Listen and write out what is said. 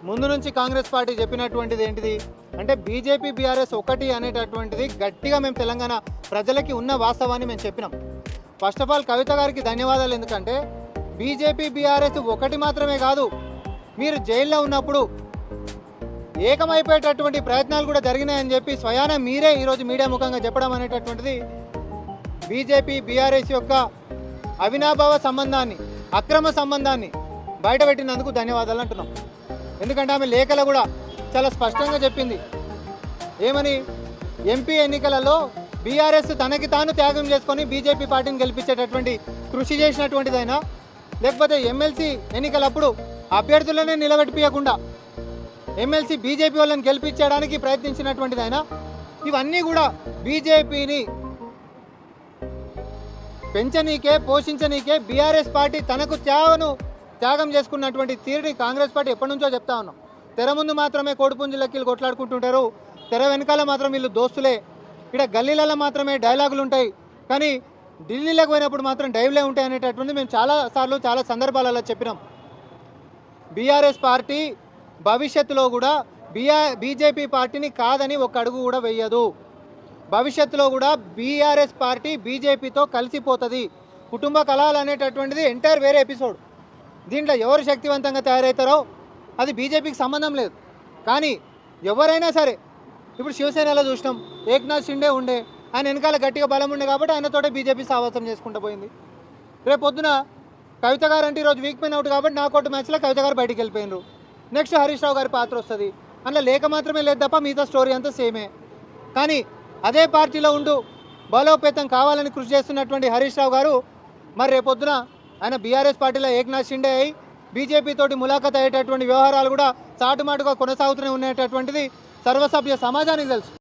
ముందు నుంచి కాంగ్రెస్ పార్టీ చెప్పినటువంటిది ఏంటిది అంటే బీజేపీ బీఆర్ఎస్ ఒకటి అనేటటువంటిది గట్టిగా మేము తెలంగాణ ప్రజలకి ఉన్న వాస్తవాన్ని మేము చెప్పినాం. ఫస్ట్ ఆఫ్ ఆల్ కవిత గారికి ధన్యవాదాలు. ఎందుకంటే బీజేపీ బీఆర్ఎస్ ఒకటి మాత్రమే కాదు, మీరు జైల్లో ఉన్నప్పుడు ఏకమైపోయేటటువంటి ప్రయత్నాలు కూడా జరిగినాయని చెప్పి స్వయాన మీరే ఈరోజు మీడియా ముఖంగా చెప్పడం అనేటటువంటిది బీజేపీ బీఆర్ఎస్ యొక్క అవినాభావ సంబంధాన్ని, అక్రమ సంబంధాన్ని బయటపెట్టినందుకు ధన్యవాదాలు అంటున్నాం. ఎందుకంటే ఆమె లేఖలో కూడా చాలా స్పష్టంగా చెప్పింది ఏమని, ఎంపీ ఎన్నికలలో బీఆర్ఎస్ తనకి తాను త్యాగం చేసుకొని బీజేపీ పార్టీని గెలిపించేటటువంటి కృషి చేసినటువంటిదైనా, లేకపోతే ఎమ్మెల్సీ ఎన్నికలప్పుడు అభ్యర్థులనే నిలబెట్టిపోయకుండా ఎమ్మెల్సీ బీజేపీ వాళ్ళని గెలిపించడానికి ప్రయత్నించినటువంటిదైనా, ఇవన్నీ కూడా బీజేపీని పెంచనీకే పోషించనీకే బీఆర్ఎస్ పార్టీ తనకు త్యాగం చేసుకున్నటువంటి తీరుని కాంగ్రెస్ పార్టీ ఎప్పటి నుంచో చెప్తా ఉన్నాం. తెర ముందు మాత్రమే కోడిపుంజు లెక్కలు కొట్లాడుకుంటుంటారు, తెర వెనకాల మాత్రం వీళ్ళు దోస్తులే, ఇక్కడ గల్లీలలో మాత్రమే డైలాగులు ఉంటాయి, కానీ ఢిల్లీలోకి పోయినప్పుడు మాత్రం డైవ్లే ఉంటాయి అనేటటువంటి మేము చాలాసార్లు చాలా సందర్భాలలో చెప్పినాం. బీఆర్ఎస్ పార్టీ భవిష్యత్తులో కూడా బీజేపీ పార్టీని కాదని ఒక అడుగు కూడా వెయ్యదు. భవిష్యత్తులో కూడా బీఆర్ఎస్ పార్టీ బీజేపీతో కలిసిపోతుంది. కుటుంబ కలహాలు అనేటటువంటిది ఎంటైర్ వేరే ఎపిసోడ్. దీంట్లో ఎవరు శక్తివంతంగా తయారవుతారో అది బీజేపీకి సంబంధం లేదు. కానీ ఎవరైనా సరే, ఇప్పుడు శివసేనలో చూసినాం, ఏక్నాథ్ షిండే ఉండే, ఆయన వెనకాల గట్టిగా బలం ఉండే కాబట్టి ఆయనతోటే బీజేపీ సావాసం చేసుకుంటూ పోయింది. రేపు పొద్దున కవిత గారు అంటే ఈరోజు వీక్ మెయిన్ అవుట్ కాబట్టి నాకౌట్ మ్యాచ్లో కవిత గారు బయటికి వెళ్ళిపోయినారు. నెక్స్ట్ హరీష్ రావు గారి పాత్ర వస్తుంది. అందులో లేఖ మాత్రమే లేదు తప్ప మిగతా స్టోరీ అంతా సేమే. కానీ అదే పార్టీలో ఉంటూ బలోపేతం కావాలని కృషి చేస్తున్నటువంటి హరీష్ రావు గారు మరి రేపొద్దున ఆయన బీఆర్ఎస్ పార్టీలో ఏక్నాథ్ షిండే అయి బీజేపీ తోటి ములాఖత్ అయ్యేటటువంటి వ్యవహారాలు కూడా చాటుమాటుగా కొనసాగుతూనే ఉండేటటువంటిది సర్వసభ్య సమాజానికి తెలుసు.